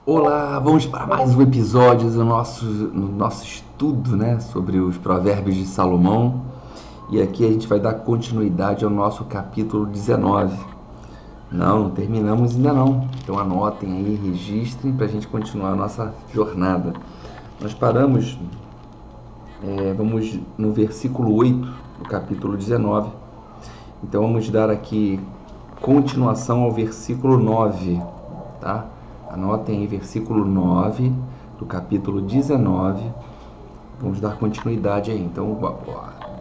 Olá, vamos para mais um episódio no nosso estudo, né, sobre os Provérbios de Salomão. E aqui a gente vai dar continuidade ao nosso capítulo 19. Não terminamos ainda não. Então anotem aí, registrem para a gente continuar a nossa jornada. Nós paramos, vamos no versículo 8 do capítulo 19. Então vamos dar aqui continuação ao versículo 9, tá? Anotem aí, versículo 9 do capítulo 19. Vamos dar continuidade aí. Então,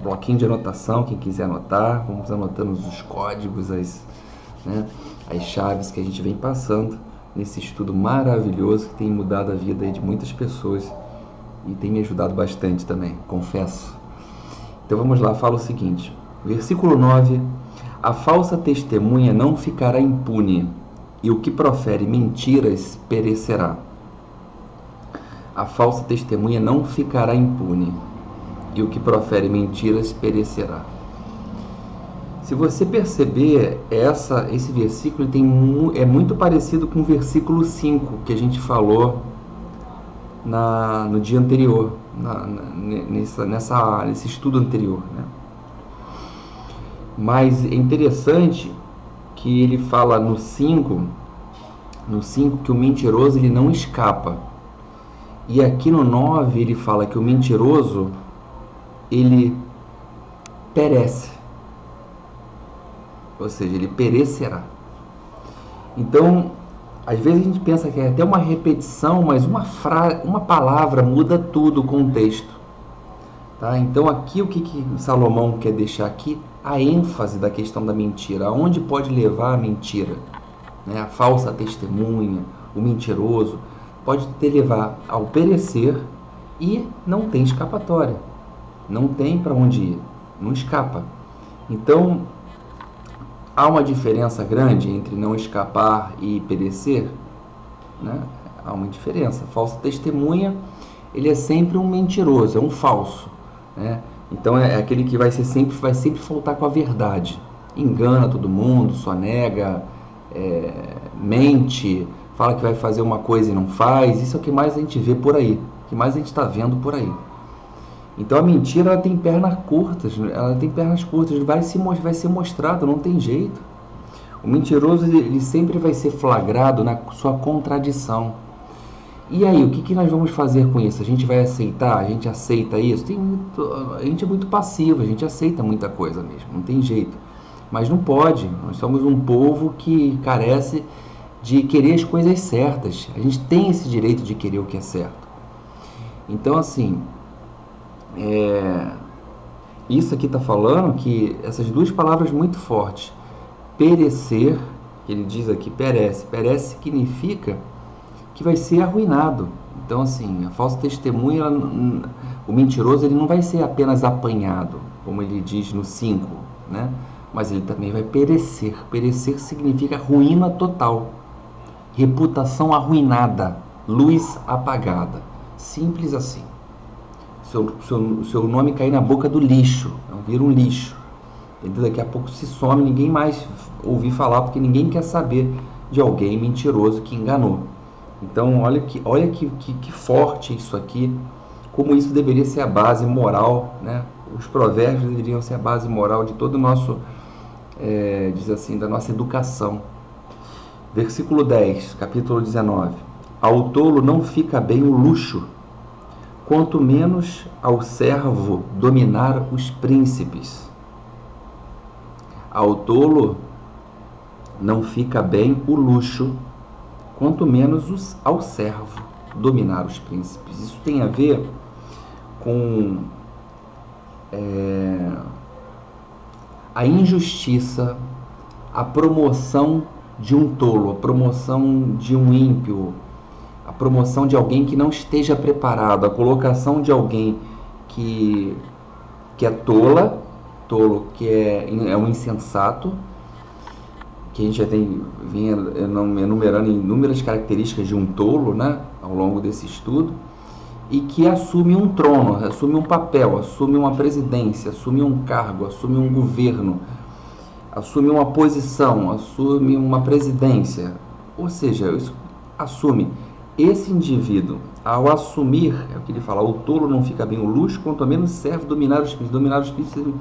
bloquinho de anotação, quem quiser anotar, vamos anotando os códigos, as chaves que a gente vem passando nesse estudo maravilhoso que tem mudado a vida aí de muitas pessoas e tem me ajudado bastante também, confesso. Então vamos lá, fala o seguinte, versículo 9: a falsa testemunha não ficará impune, e o que profere mentiras perecerá. A falsa testemunha não ficará impune, e o que profere mentiras perecerá. Se você perceber, esse versículo é muito parecido com o versículo 5 que a gente falou no dia anterior, nesse estudo anterior, né? Mas é interessante que ele fala no 5 que o mentiroso ele não escapa. E aqui no 9 ele fala que o mentiroso ele perece. Ou seja, ele perecerá. Então, às vezes a gente pensa que é até uma repetição, mas uma palavra muda tudo o contexto. Tá? Então aqui o que Salomão quer deixar aqui? A ênfase da questão da mentira. Aonde pode levar a mentira? Né? A falsa testemunha, o mentiroso, pode te levar ao perecer e não tem escapatória. Não tem para onde ir. Não escapa. Então, há uma diferença grande entre não escapar e perecer? Né? Há uma diferença. A falsa testemunha, ele é sempre um mentiroso, é um falso. Né? Então é aquele que vai sempre faltar com a verdade. Engana todo mundo, sonega, mente, fala que vai fazer uma coisa e não faz. Isso é o que mais a gente vê por aí, o que mais a gente está vendo por aí. Então a mentira ela tem pernas curtas, vai ser mostrado, não tem jeito. O mentiroso ele sempre vai ser flagrado na sua contradição. E aí, o que nós vamos fazer com isso? A gente vai aceitar? A gente aceita isso? A gente é muito passivo, a gente aceita muita coisa mesmo, não tem jeito. Mas não pode, nós somos um povo que carece de querer as coisas certas. A gente tem esse direito de querer o que é certo. Então, assim, isso aqui está falando que essas duas palavras muito fortes, perecer, ele diz aqui, perece significa que vai ser arruinado. Então, assim, a falsa testemunha, o mentiroso, ele não vai ser apenas apanhado, como ele diz no 5, né? Mas ele também vai perecer. Perecer significa ruína total, reputação arruinada, luz apagada. Simples assim. Seu nome cair na boca do lixo, vira um lixo. Entendeu? Daqui a pouco se some, ninguém mais ouvir falar, porque ninguém quer saber de alguém mentiroso que enganou. Então, olha que forte isso aqui, como isso deveria ser a base moral, né? Os provérbios deveriam ser a base moral de todo o nosso, diz assim, da nossa educação. Versículo 10, capítulo 19. Ao tolo não fica bem o luxo, quanto menos ao servo dominar os príncipes. Ao tolo não fica bem o luxo, quanto menos ao servo dominar os príncipes. Isso tem a ver com a injustiça, a promoção de um tolo, a promoção de um ímpio, a promoção de alguém que não esteja preparado, a colocação de alguém que é tolo que é um insensato, que a gente já vinha enumerando inúmeras características de um tolo, né, ao longo desse estudo, e que assume um trono, assume um papel, assume uma presidência, assume um cargo, assume um governo, assume uma posição, assume uma presidência, ou seja, assume esse indivíduo, ao assumir, é o que ele fala, o tolo não fica bem o luxo, quanto a menos serve dominar os príncipes. Dominar os príncipes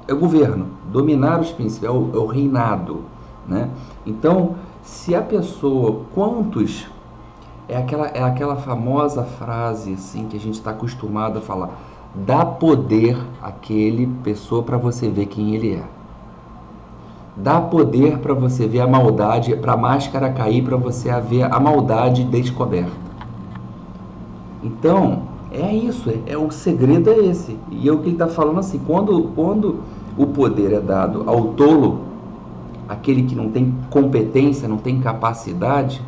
é o governo, dominar os príncipes é o reinado, né? Então, se a pessoa, quantos, é aquela famosa frase assim que a gente está acostumado a falar, dá poder àquele pessoa para você ver quem ele é. Dá poder para você ver a maldade, para a máscara cair, para você ver a maldade descoberta. Então, é isso, o segredo é esse. E é o que ele está falando assim, quando o poder é dado ao tolo, aquele que não tem competência, não tem capacidade,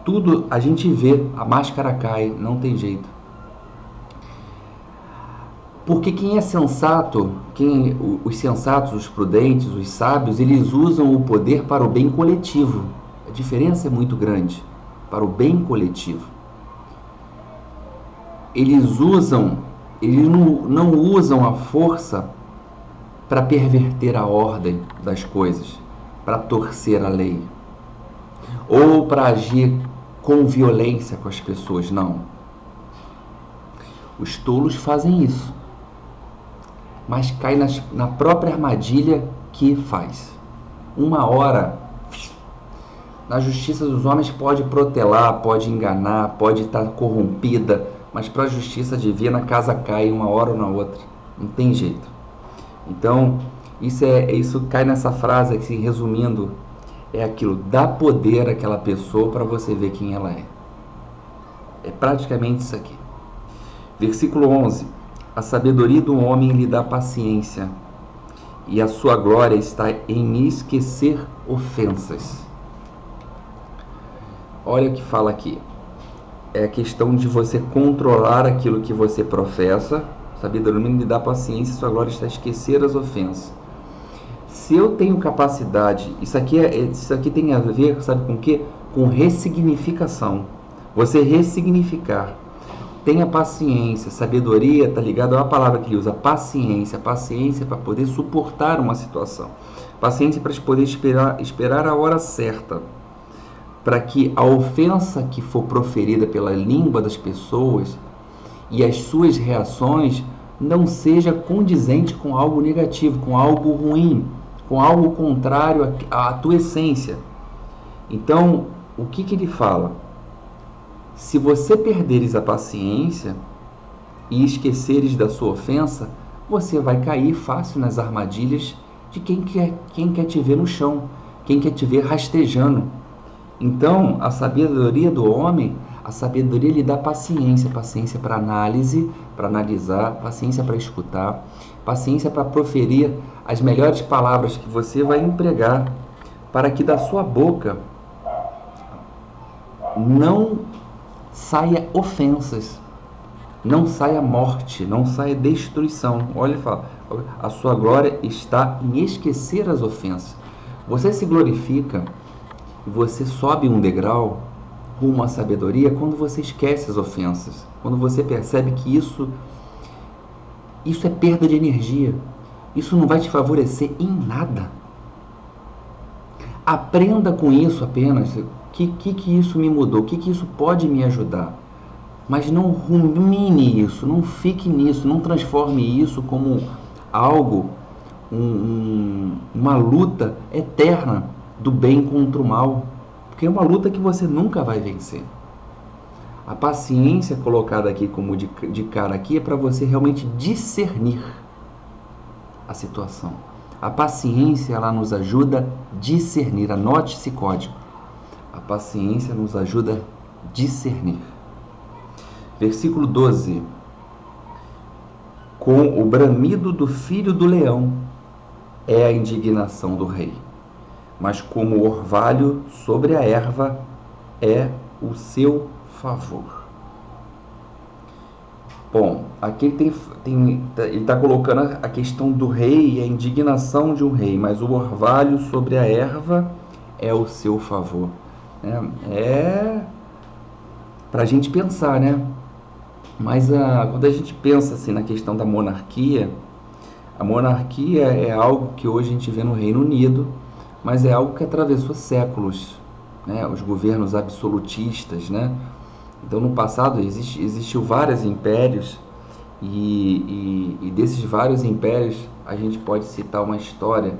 tudo a gente vê, a máscara cai, não tem jeito. Porque quem é sensato, os sensatos, os prudentes, os sábios, eles usam o poder para o bem coletivo. A diferença é muito grande, para o bem coletivo. Eles não usam a força para perverter a ordem das coisas, para torcer a lei, ou para agir com violência com as pessoas, não. Os tolos fazem isso, mas cai na própria armadilha que faz. Uma hora, na justiça dos homens pode protelar, pode enganar, pode estar corrompida, mas para a justiça divina a casa cai uma hora ou na outra, não tem jeito. Então, isso cai nessa frase que, resumindo, é aquilo, dá poder àquela pessoa para você ver quem ela é. É praticamente isso aqui. Versículo 11. A sabedoria do homem lhe dá paciência, e a sua glória está em esquecer ofensas. Olha o que fala aqui. É a questão de você controlar aquilo que você professa. Sabedoria do homem lhe dá paciência, e sua glória está em esquecer as ofensas. Se eu tenho capacidade, isso aqui tem a ver, sabe com o quê? Com ressignificação. Você ressignificar. Tenha paciência, sabedoria está ligado à palavra que ele usa, paciência. Paciência para poder suportar uma situação. Paciência para poder esperar a hora certa. Para que a ofensa que for proferida pela língua das pessoas e as suas reações não seja condizente com algo negativo, com algo ruim, com algo contrário à tua essência. Então, o que ele fala? Se você perderes a paciência e esqueceres da sua ofensa, você vai cair fácil nas armadilhas de quem quer te ver no chão, quem quer te ver rastejando. Então, a sabedoria do homem, a sabedoria lhe dá paciência, paciência para análise, para analisar, paciência para escutar, paciência para proferir as melhores palavras que você vai empregar, para que da sua boca não saia ofensas, não saia morte, não saia destruição. Olha e fala, a sua glória está em esquecer as ofensas. Você se glorifica, você sobe um degrau rumo à sabedoria quando você esquece as ofensas, quando você percebe que isso é perda de energia, isso não vai te favorecer em nada. Aprenda com isso apenas, o que isso me mudou, o que isso pode me ajudar, mas não rumine isso, não fique nisso, não transforme isso como algo, uma luta eterna do bem contra o mal, porque é uma luta que você nunca vai vencer. A paciência colocada aqui como de cara aqui é para você realmente discernir a situação. A paciência, ela nos ajuda a discernir. Anote esse código. A paciência nos ajuda a discernir. Versículo 12. Com o bramido do filho do leão é a indignação do rei, mas como o orvalho sobre a erva é o seu favor. Bom, aqui ele está colocando a questão do rei e a indignação de um rei, mas o orvalho sobre a erva é o seu favor. É para a gente pensar, né? Mas quando a gente pensa assim, na questão da monarquia, a monarquia é algo que hoje a gente vê no Reino Unido, mas é algo que atravessou séculos. né? Os governos absolutistas, né? Então, no passado existiu vários impérios e desses vários impérios a gente pode citar uma história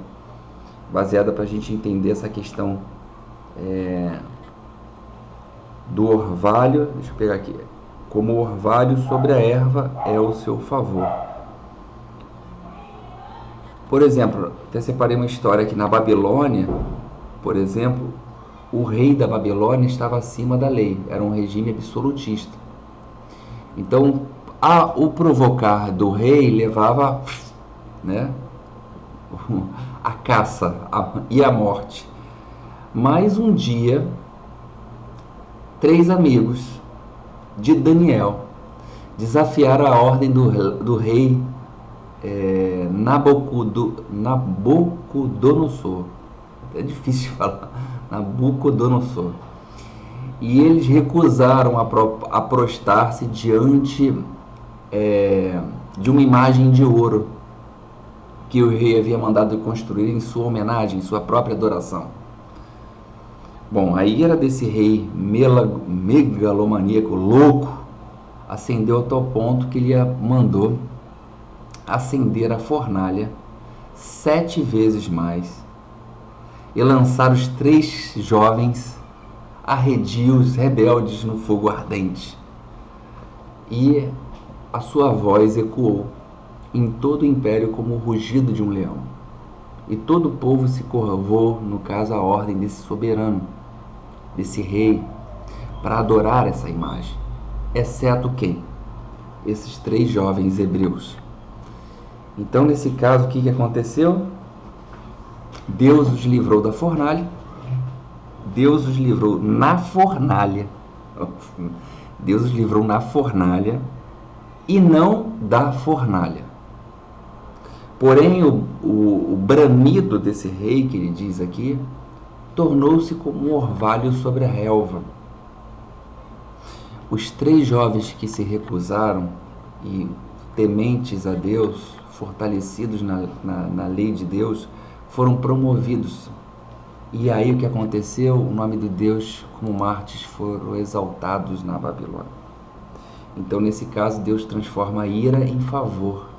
baseada para a gente entender essa questão do orvalho. Deixa eu pegar aqui. Como o orvalho sobre a erva é o seu favor. Por exemplo, até separei uma história aqui na Babilônia, por exemplo, o rei da Babilônia estava acima da lei, era um regime absolutista. Então, o provocar do rei levava, né, a caça e a morte. Mas um dia, 3 amigos de Daniel desafiaram a ordem do rei Nabucodonosor. É difícil falar. Nabucodonosor. E eles recusaram a prostrar-se diante de uma imagem de ouro que o rei havia mandado construir em sua homenagem, em sua própria adoração. Bom, a ira desse rei megalomaníaco, louco, ascendeu a tal ponto que ele mandou acender a fornalha 7 vezes mais e lançar os 3 jovens arredios rebeldes no fogo ardente. E a sua voz ecoou em todo o império como o rugido de um leão. E todo o povo se curvou, no caso, à ordem desse soberano, desse rei, para adorar essa imagem. Exceto quem? Esses 3 jovens hebreus. Então, nesse caso, o que aconteceu? Deus os livrou da fornalha. Deus os livrou na fornalha. Deus os livrou na fornalha e não da fornalha. Porém, o bramido desse rei, que ele diz aqui, tornou-se como um orvalho sobre a relva. Os 3 jovens que se recusaram e tementes a Deus, fortalecidos na lei de Deus, foram promovidos. E aí o que aconteceu? O nome de Deus como mártires foram exaltados na Babilônia. Então, nesse caso, Deus transforma a ira em favor,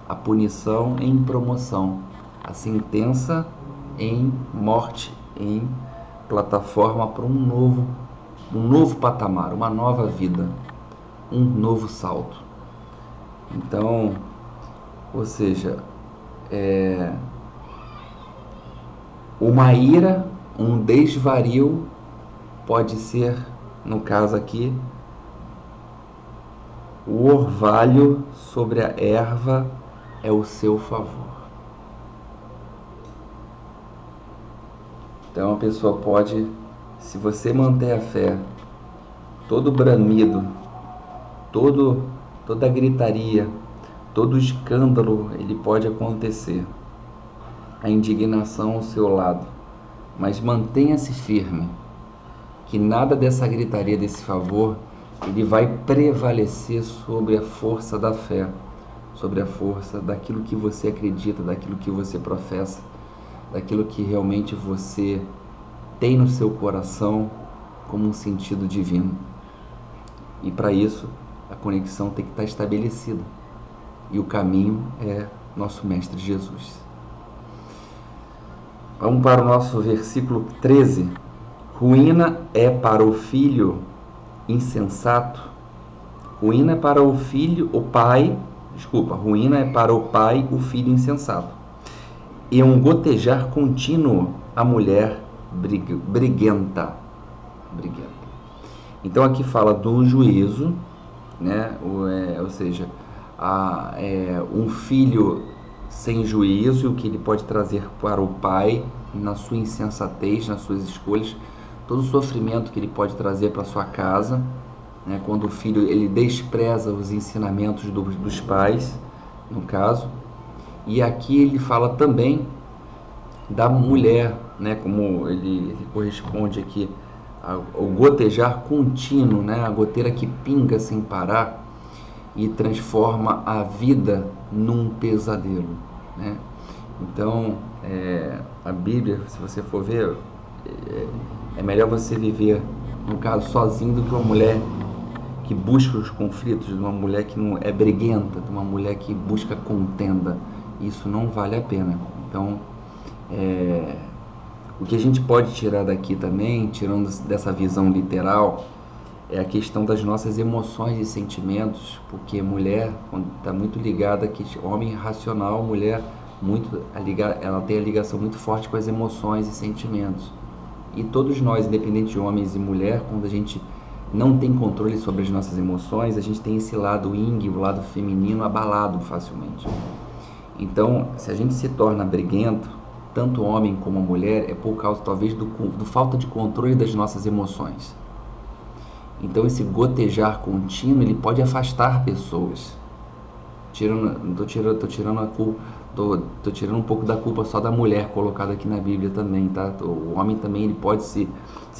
a punição em promoção, a sentença em morte, em plataforma para um novo patamar, uma nova vida, um novo salto. Então, ou seja, uma ira, um desvario pode ser, no caso aqui, o orvalho sobre a erva é o seu favor. Então a pessoa pode, se você manter a fé, todo bramido, toda gritaria, todo escândalo, ele pode acontecer. A indignação ao seu lado, mas mantenha-se firme, que nada dessa gritaria, desse favor, ele vai prevalecer sobre a força da fé, sobre a força daquilo que você acredita, daquilo que você professa, daquilo que realmente você tem no seu coração como um sentido divino. E para isso, a conexão tem que estar estabelecida. E o caminho é nosso Mestre Jesus. Vamos para o nosso versículo 13. Ruína é para o filho insensato. Ruína é para o filho, ruína é para o pai o filho insensato. E um gotejar contínuo a mulher briguenta. Então aqui fala do juízo, né? Ou seja, um filho sem juízo, o que ele pode trazer para o pai na sua insensatez, nas suas escolhas, todo o sofrimento que ele pode trazer para sua casa, né? Quando o filho ele despreza os ensinamentos dos pais, no caso. E aqui ele fala também da mulher, né? Como ele corresponde aqui ao gotejar contínuo, né? A goteira que pinga sem parar e transforma a vida num pesadelo, né? Então, a Bíblia, se você for ver, É melhor você viver, no caso, sozinho do que uma mulher que busca os conflitos, de uma mulher que não é briguenta, de uma mulher que busca contenda. Isso não vale a pena. Então, o que a gente pode tirar daqui também, tirando dessa visão literal, é a questão das nossas emoções e sentimentos, porque mulher está muito ligada, que homem racional, mulher ela tem a ligação muito forte com as emoções e sentimentos. E todos nós, independente de homens e mulher, quando a gente não tem controle sobre as nossas emoções, a gente tem esse lado yin, o lado feminino, abalado facilmente. Então, se a gente se torna briguento, tanto homem como mulher, é por causa talvez do falta de controle das nossas emoções. Então esse gotejar contínuo, ele pode afastar pessoas. Tô tirando um pouco da culpa só da mulher colocada aqui na Bíblia também, tá? O homem também ele pode se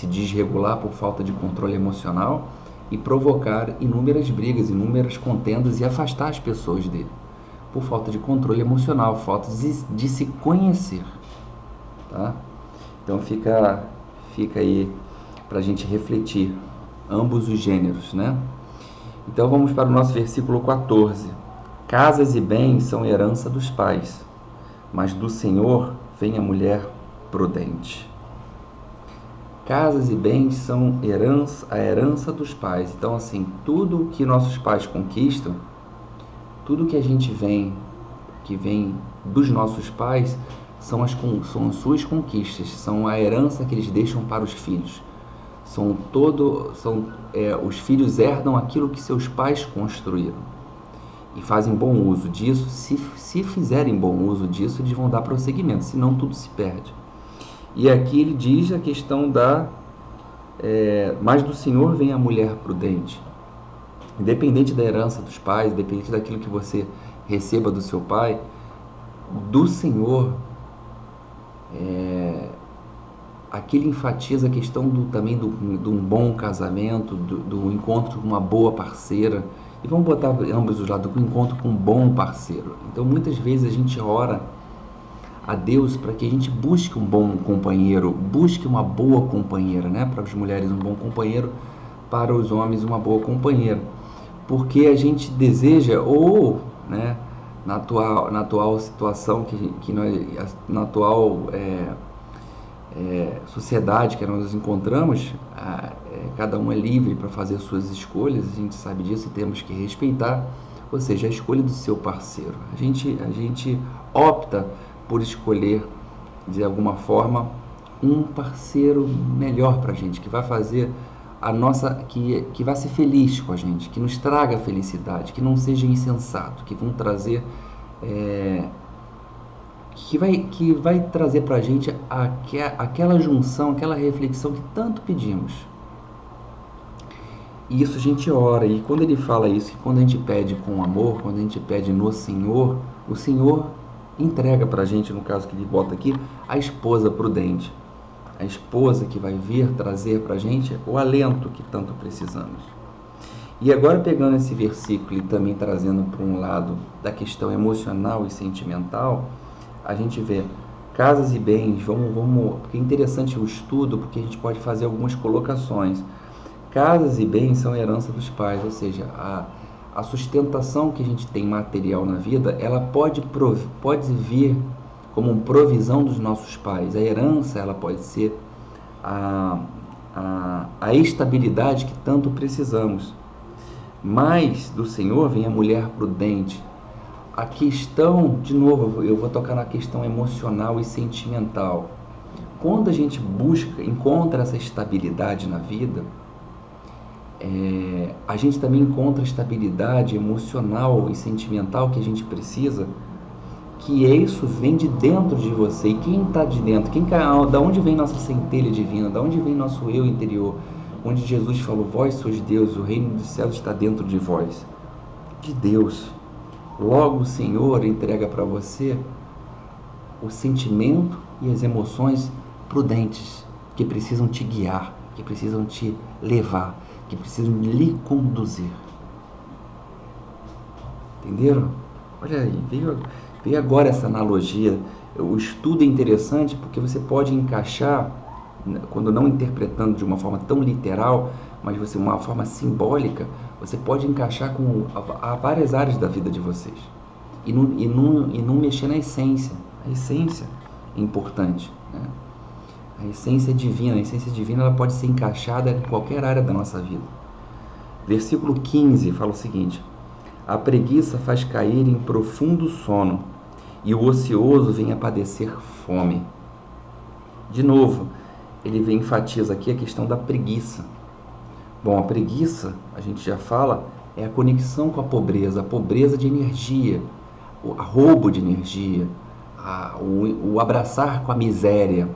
desregular por falta de controle emocional e provocar inúmeras brigas, inúmeras contendas e afastar as pessoas dele por falta de controle emocional, falta de se conhecer, tá? Então fica aí pra gente refletir ambos os gêneros, né? Então vamos para o nosso versículo 14. Casas e bens são herança dos pais, mas do Senhor vem a mulher prudente. Casas e bens são a herança dos pais. Então, assim, tudo que nossos pais conquistam, tudo que a gente que vem dos nossos pais, são as suas conquistas, são a herança que eles deixam para os filhos. Os filhos herdam aquilo que seus pais construíram e fazem bom uso disso. Se fizerem bom uso disso, eles vão dar prosseguimento, senão tudo se perde. E aqui ele diz a questão mas do Senhor vem a mulher prudente. Independente da herança dos pais, independente daquilo que você receba do seu pai, do Senhor, aqui ele enfatiza a questão também de um bom casamento, do encontro com uma boa parceira. E vamos botar ambos os lados, do encontro com um bom parceiro. Então muitas vezes a gente ora a Deus para que a gente busque um bom companheiro, busque uma boa companheira, né? Para as mulheres um bom companheiro, para os homens uma boa companheira. Porque a gente deseja, né, na atual situação, na atual sociedade que nós nos encontramos, cada um é livre para fazer suas escolhas, a gente sabe disso e temos que respeitar, ou seja, a escolha do seu parceiro. A gente opta por escolher, de alguma forma, um parceiro melhor para a gente, que vai fazer que vai ser feliz com a gente, que nos traga felicidade, que não seja insensato, que vão trazer que vai trazer para a gente aquela junção, aquela reflexão que tanto pedimos. E isso a gente ora, e quando ele fala isso, quando a gente pede com amor, quando a gente pede no Senhor, o Senhor entrega para a gente, no caso que ele bota aqui, a esposa prudente. A esposa que vai vir trazer para a gente o alento que tanto precisamos. E agora pegando esse versículo e também trazendo para um lado da questão emocional e sentimental, a gente vê casas e bens, porque é interessante o estudo, porque a gente pode fazer algumas colocações. Casas e bens são herança dos pais, ou seja, a sustentação que a gente tem material na vida, ela pode vir como provisão dos nossos pais. A herança, ela pode ser a estabilidade que tanto precisamos. Mas do Senhor vem a mulher prudente. A questão, de novo, eu vou tocar na questão emocional e sentimental. Quando a gente encontra essa estabilidade na vida, a gente também encontra a estabilidade emocional e sentimental que a gente precisa, que isso vem de dentro de você. E quem está de dentro? Da onde vem nossa centelha divina? Da onde vem nosso eu interior? Onde Jesus falou, vós sois Deus, o reino dos céus está dentro de vós. De Deus. Logo o Senhor entrega para você o sentimento e as emoções prudentes, que precisam te guiar, que precisam te levar, que precisam lhe conduzir. Entenderam? Olha aí, veio agora essa analogia. O estudo é interessante porque você pode encaixar quando não interpretando de uma forma tão literal, mas você uma forma simbólica, você pode encaixar com a várias áreas da vida de vocês. E não mexer na essência. A essência é importante, né? A essência divina ela pode ser encaixada em qualquer área da nossa vida. Versículo 15 fala o seguinte: a preguiça faz cair em profundo sono, e o ocioso vem a padecer fome. De novo, ele enfatiza aqui a questão da preguiça. Bom, a preguiça, a gente já fala, é a conexão com a pobreza de energia, o roubo de energia, o abraçar com a miséria,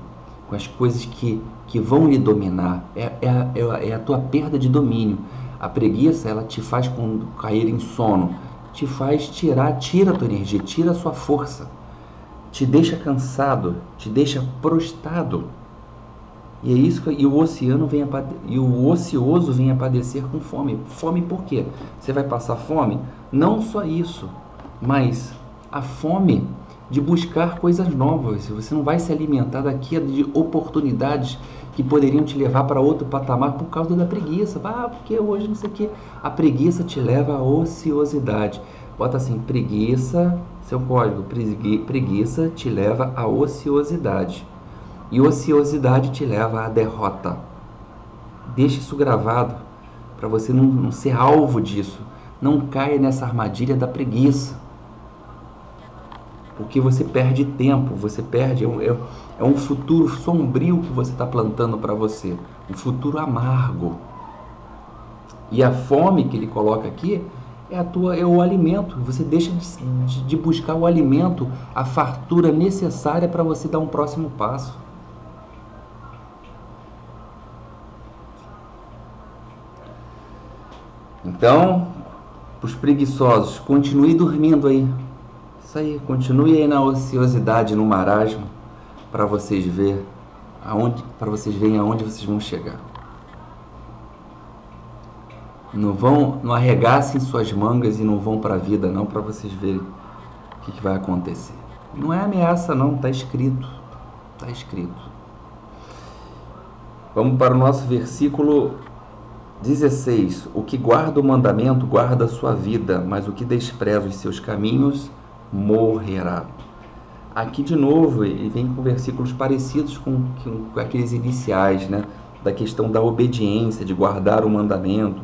com as coisas que vão lhe dominar. É a tua perda de domínio. A preguiça, ela te faz cair em sono, tira a tua energia, tira a sua força, te deixa cansado, te deixa prostrado. E é isso e o ocioso vem a padecer com fome. Fome por quê? Você vai passar fome? Não só isso, mas a fome de buscar coisas novas. Você não vai se alimentar daqui de oportunidades que poderiam te levar para outro patamar por causa da preguiça. Porque hoje não sei o que. A preguiça te leva à ociosidade. Bota assim, preguiça, seu código, preguiça te leva à ociosidade. E ociosidade te leva à derrota. Deixa isso gravado, para você não ser alvo disso. Não caia nessa armadilha da preguiça. Porque você perde tempo, você perde... É um futuro sombrio que você está plantando para você. Um futuro amargo. E a fome que ele coloca aqui é o alimento. Você deixa de buscar o alimento, a fartura necessária para você dar um próximo passo. Então, os preguiçosos, continue dormindo aí. Isso aí, continue aí na ociosidade, no marasmo, para vocês verem aonde vocês vão chegar. Não arregassem suas mangas e não vão para a vida não, para vocês verem o que vai acontecer. Não é ameaça não, está escrito. Está escrito. Vamos para o nosso versículo 16. O que guarda o mandamento guarda a sua vida, mas o que despreza os seus caminhos morrerá. Aqui de novo ele vem com versículos parecidos com aqueles iniciais, né? Da questão da obediência, de guardar o mandamento,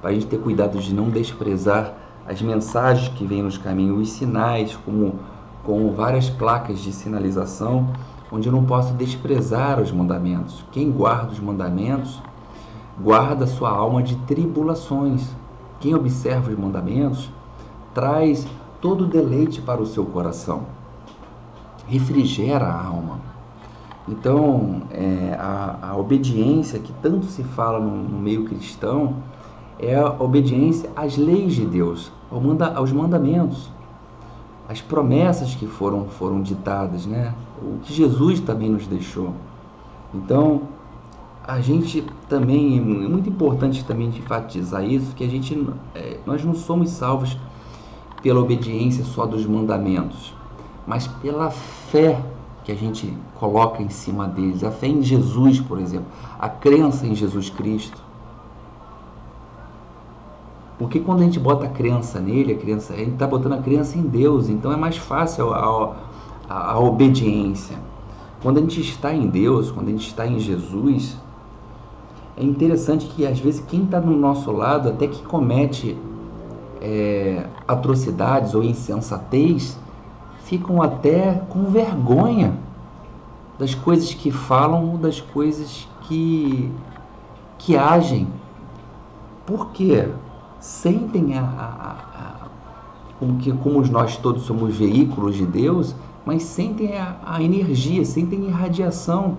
para a gente ter cuidado de não desprezar as mensagens que vêm nos caminhos, os sinais, como várias placas de sinalização, onde eu não posso desprezar os mandamentos. Quem guarda os mandamentos guarda sua alma de tribulações. Quem observa os mandamentos traz todo o deleite para o seu coração, refrigera a alma. Então, a obediência que tanto se fala no meio cristão é a obediência às leis de Deus, aos mandamentos, às promessas que foram ditadas, né? O que Jesus também nos deixou. Então, a gente também, é muito importante também enfatizar isso, que nós não somos salvos pela obediência só dos mandamentos, mas pela fé que a gente coloca em cima deles, a fé em Jesus, por exemplo, a crença em Jesus Cristo. Porque quando a gente bota a crença nele, a gente está botando a crença em Deus, então é mais fácil a obediência. Quando a gente está em Deus, quando a gente está em Jesus, é interessante que às vezes quem está no nosso lado, até que comete atrocidades ou insensatez, ficam até com vergonha das coisas que falam, das coisas que agem. Por quê? Sentem como nós todos somos veículos de Deus, mas sentem a energia, sentem a irradiação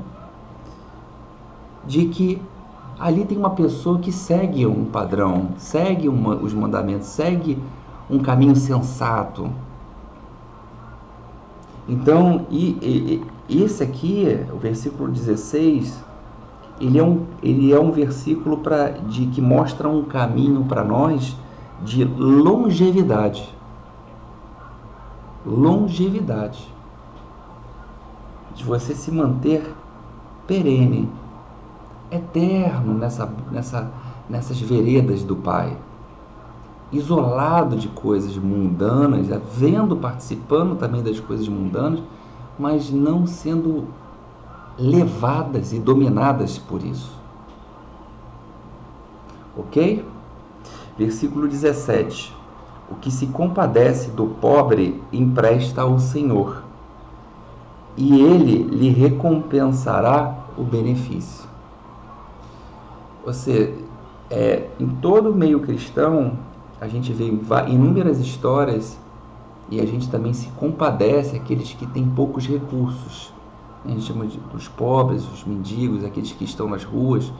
de que ali tem uma pessoa que segue um padrão, segue os mandamentos, segue um caminho sensato. Então, esse aqui, o versículo 16, ele é um versículo que mostra um caminho para nós de longevidade. Longevidade. De você se manter perene, eterno nessas veredas do Pai, isolado de coisas mundanas, participando também das coisas mundanas, mas não sendo levadas e dominadas por isso. Ok? Versículo 17. O que se compadece do pobre empresta ao Senhor, e ele lhe recompensará o benefício. Ou seja, em todo o meio cristão, a gente vê inúmeras histórias e a gente também se compadece aqueles que têm poucos recursos. A gente chama dos pobres, os mendigos, aqueles que estão nas ruas,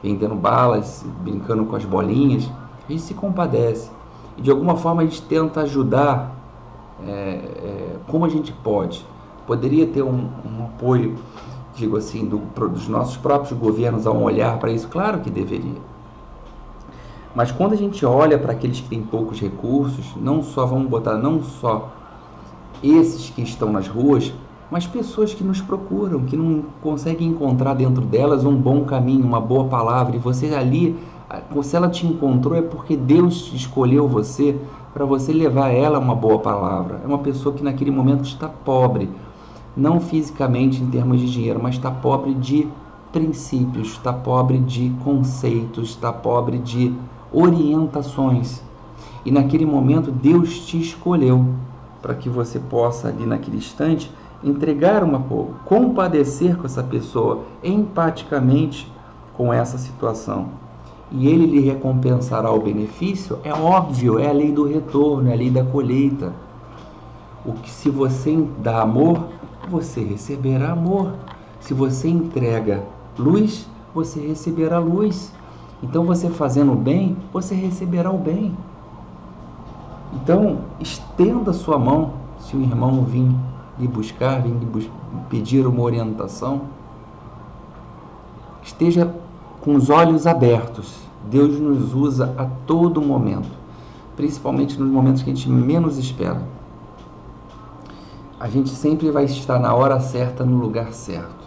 vendendo balas, brincando com as bolinhas. A gente se compadece. E de alguma forma a gente tenta ajudar como a gente pode. Poderia ter um apoio, digo assim, dos nossos próprios governos a um olhar para isso? Claro que deveria. Mas quando a gente olha para aqueles que têm poucos recursos, não só esses que estão nas ruas, mas pessoas que nos procuram, que não conseguem encontrar dentro delas um bom caminho, uma boa palavra, e você ali, se ela te encontrou, é porque Deus escolheu você para você levar a ela uma boa palavra. É uma pessoa que naquele momento está pobre, não fisicamente em termos de dinheiro, mas está pobre de princípios, está pobre de conceitos, está pobre de orientações. E naquele momento Deus te escolheu para que você possa ali naquele instante entregar compadecer com essa pessoa empaticamente com essa situação. E ele lhe recompensará o benefício. É óbvio, é a lei do retorno, é a lei da colheita. Se você dá amor, você receberá amor. Se você entrega luz, você receberá luz. Então, você fazendo o bem, você receberá o bem. Então, estenda a sua mão, se o irmão vir lhe buscar, vir lhe pedir uma orientação. Esteja com os olhos abertos. Deus nos usa a todo momento, principalmente nos momentos que a gente menos espera. A gente sempre vai estar na hora certa, no lugar certo.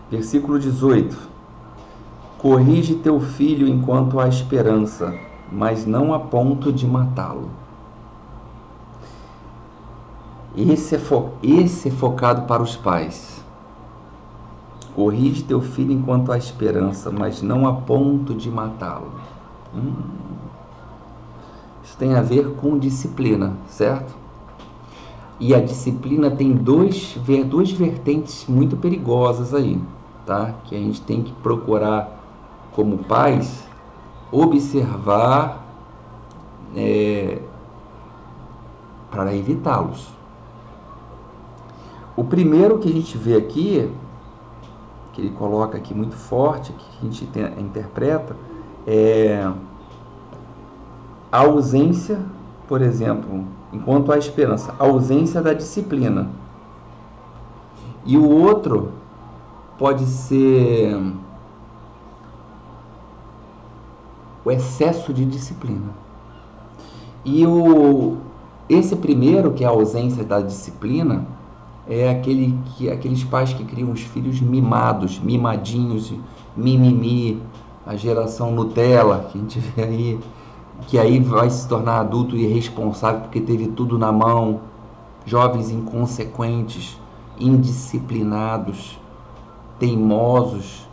Versículo 18. Corrige teu filho enquanto há esperança, mas não a ponto de matá-lo. Esse é focado para os pais. Corrige teu filho enquanto há esperança, mas não a ponto de matá-lo. Isso tem a ver com disciplina, certo? E a disciplina tem duas vertentes muito perigosas aí, tá? Que a gente tem que procurar, como pais, observar para evitá-los. O primeiro que a gente vê aqui, que ele coloca aqui muito forte, que a gente interpreta, é a ausência, por exemplo, enquanto há esperança, a ausência da disciplina. E o outro pode ser o excesso de disciplina. E esse primeiro, que é a ausência da disciplina, é aqueles pais que criam os filhos mimados, mimadinhos, mimimi, a geração Nutella, que a gente vê aí, que aí vai se tornar adulto irresponsável porque teve tudo na mão, jovens inconsequentes, indisciplinados, teimosos,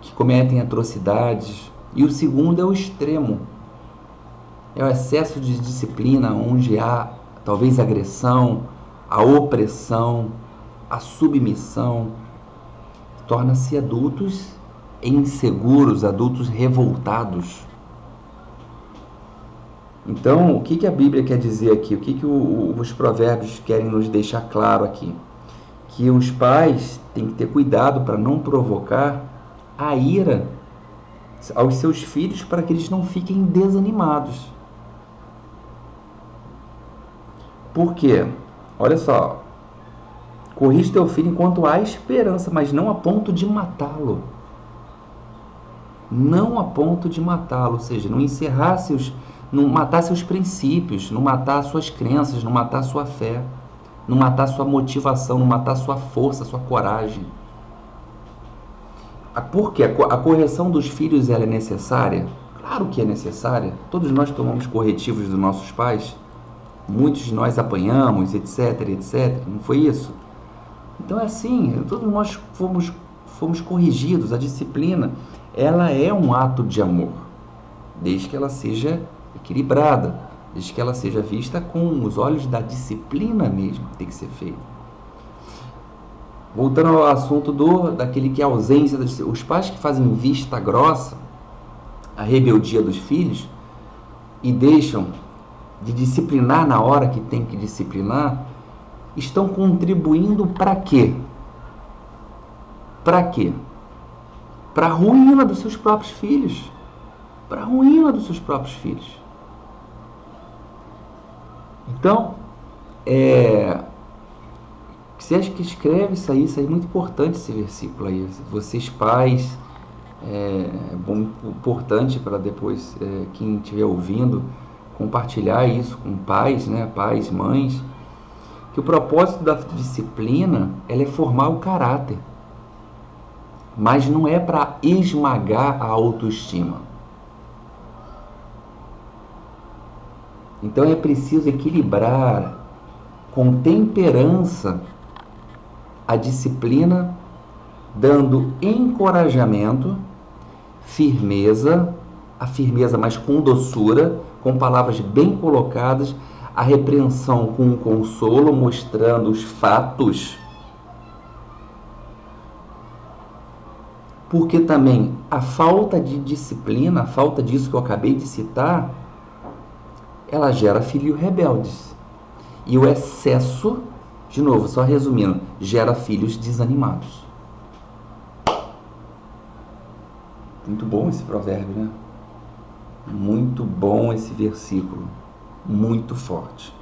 que cometem atrocidades. E o segundo é o extremo, é o excesso de disciplina, onde há talvez agressão, a opressão, a submissão. Torna-se adultos inseguros, adultos revoltados. Então, o que a Bíblia quer dizer aqui? O que os provérbios querem nos deixar claro aqui? Que os pais têm que ter cuidado para não provocar a ira aos seus filhos, para que eles não fiquem desanimados. Por quê? Olha só, corrige teu filho enquanto há esperança, mas não a ponto de matá-lo. Não a ponto de matá-lo, ou seja, não matar seus princípios, não matar suas crenças, não matar sua fé, não matar sua motivação, não matar sua força, sua coragem. Por quê? A correção dos filhos, ela é necessária? Claro que é necessária. Todos nós tomamos corretivos dos nossos pais. Muitos de nós apanhamos, etc, etc. Não foi isso? Então é assim, todos nós fomos corrigidos. A disciplina, ela é um ato de amor, desde que ela seja equilibrada, desde que ela seja vista com os olhos da disciplina mesmo, que tem que ser feita. Voltando ao assunto daquele que é a ausência, os pais que fazem vista grossa, a rebeldia dos filhos, e deixam de disciplinar na hora que tem que disciplinar, estão contribuindo para quê? Para quê? Para a ruína dos seus próprios filhos. Para a ruína dos seus próprios filhos. Então, você acha que escreve isso aí é muito importante, esse versículo aí. Vocês pais, é importante para depois, quem estiver ouvindo, compartilhar isso com pais, né? Pais, mães, que o propósito da disciplina, ela é formar o caráter, mas não é para esmagar a autoestima. Então é preciso equilibrar com temperança a disciplina, dando encorajamento, firmeza, a firmeza mas com doçura, com palavras bem colocadas, a repreensão com um consolo, mostrando os fatos. Porque também a falta de disciplina, a falta disso que eu acabei de citar, ela gera filhos rebeldes. E o excesso, de novo, só resumindo, gera filhos desanimados. Muito bom esse provérbio, né? Muito bom esse versículo. Muito forte.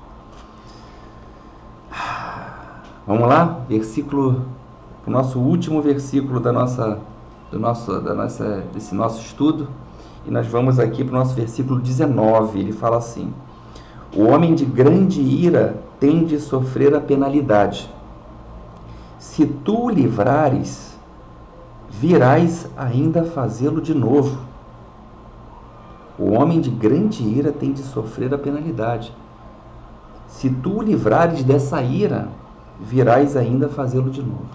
Vamos lá? O nosso último versículo desse nosso estudo. E nós vamos aqui para o nosso versículo 19. Ele fala assim: o homem de grande ira tem de sofrer a penalidade. Se tu o livrares, virás ainda fazê-lo de novo. O homem de grande ira tem de sofrer a penalidade. Se tu o livrares dessa ira, virás ainda fazê-lo de novo.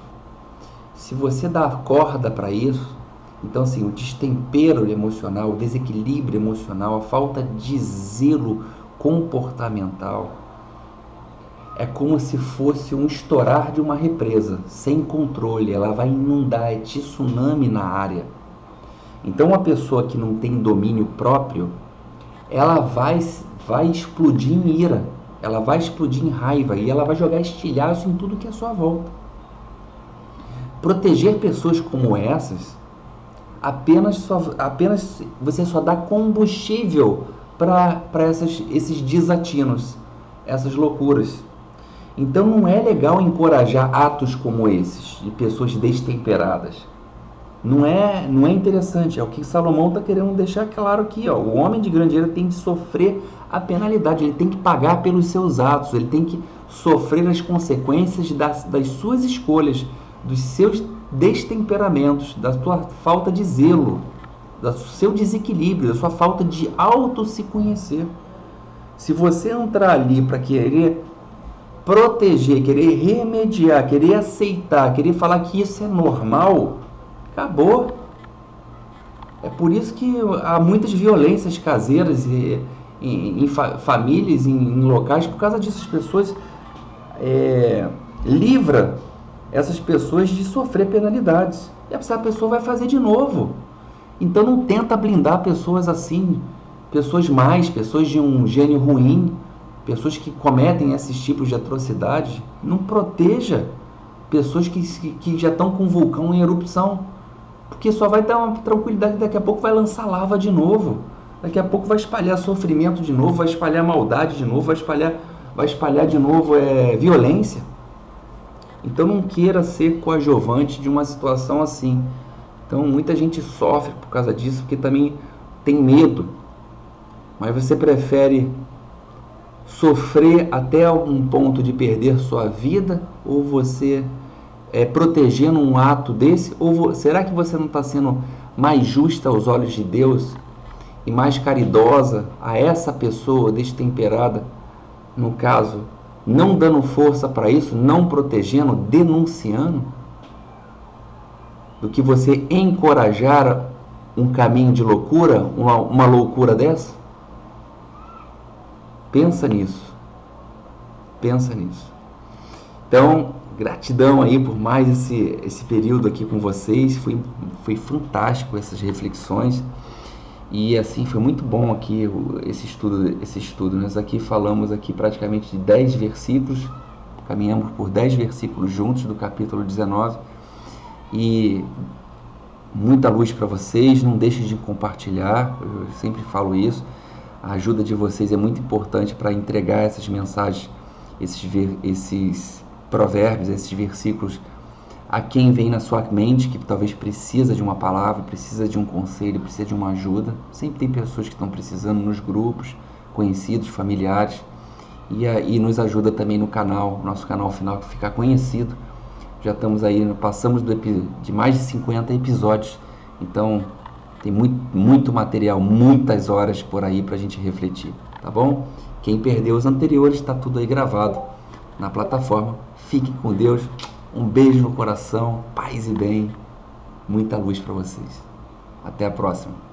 Se você dá corda para isso, então assim, o destempero emocional, o desequilíbrio emocional, a falta de zelo comportamental, é como se fosse um estourar de uma represa, sem controle, ela vai inundar, é tsunami na área. Então uma pessoa que não tem domínio próprio, ela vai explodir em ira, ela vai explodir em raiva e ela vai jogar estilhaço em tudo que é à sua volta. Proteger pessoas como essas, apenas você só dá combustível para esses desatinos, essas loucuras. Então não é legal encorajar atos como esses, de pessoas destemperadas. Não é interessante, é o que Salomão está querendo deixar claro aqui. O homem de grande ira tem de sofrer a penalidade, ele tem que pagar pelos seus atos, ele tem que sofrer as consequências das suas escolhas, dos seus destemperamentos, da sua falta de zelo, do seu desequilíbrio, da sua falta de se conhecer. Se você entrar ali para querer proteger, querer remediar, querer aceitar, querer falar que isso é normal, acabou. É por isso que há muitas violências caseiras em famílias, em locais, por causa disso. As pessoas livram essas pessoas de sofrer penalidades. E essa pessoa vai fazer de novo. Então não tenta blindar pessoas assim, pessoas más, pessoas de um gênio ruim, pessoas que cometem esses tipos de atrocidade. Não proteja pessoas que já estão com o vulcão em erupção, porque só vai dar uma tranquilidade, daqui a pouco vai lançar lava de novo, daqui a pouco vai espalhar sofrimento de novo, vai espalhar maldade de novo, vai espalhar de novo violência. Então não queira ser coadjuvante de uma situação assim. Então muita gente sofre por causa disso, porque também tem medo. Mas você prefere sofrer até algum ponto de perder sua vida, ou você protegendo um ato desse? Ou será que você não está sendo mais justa aos olhos de Deus e mais caridosa a essa pessoa destemperada, no caso, não dando força para isso, não protegendo, denunciando, do que você encorajar um caminho de loucura, uma loucura dessa? Pensa nisso. Pensa nisso. Então, gratidão aí por mais esse período aqui com vocês. Foi fantástico essas reflexões. E assim, foi muito bom aqui esse estudo. Nós aqui falamos aqui praticamente de 10 versículos. Caminhamos por 10 versículos juntos do capítulo 19. E muita luz para vocês. Não deixem de compartilhar. Eu sempre falo isso. A ajuda de vocês é muito importante para entregar essas mensagens, esses provérbios, esses versículos a quem vem na sua mente, que talvez precisa de uma palavra, precisa de um conselho, precisa de uma ajuda. Sempre tem pessoas que estão precisando nos grupos, conhecidos, familiares, e nos ajuda também no canal, nosso canal final, que ficar conhecido. Já estamos aí, passamos de mais de 50 episódios, então tem muito material, muitas horas por aí para a gente refletir, tá bom? Quem perdeu os anteriores, está tudo aí gravado na plataforma. Fiquem com Deus, um beijo no coração, paz e bem, muita luz para vocês. Até a próxima.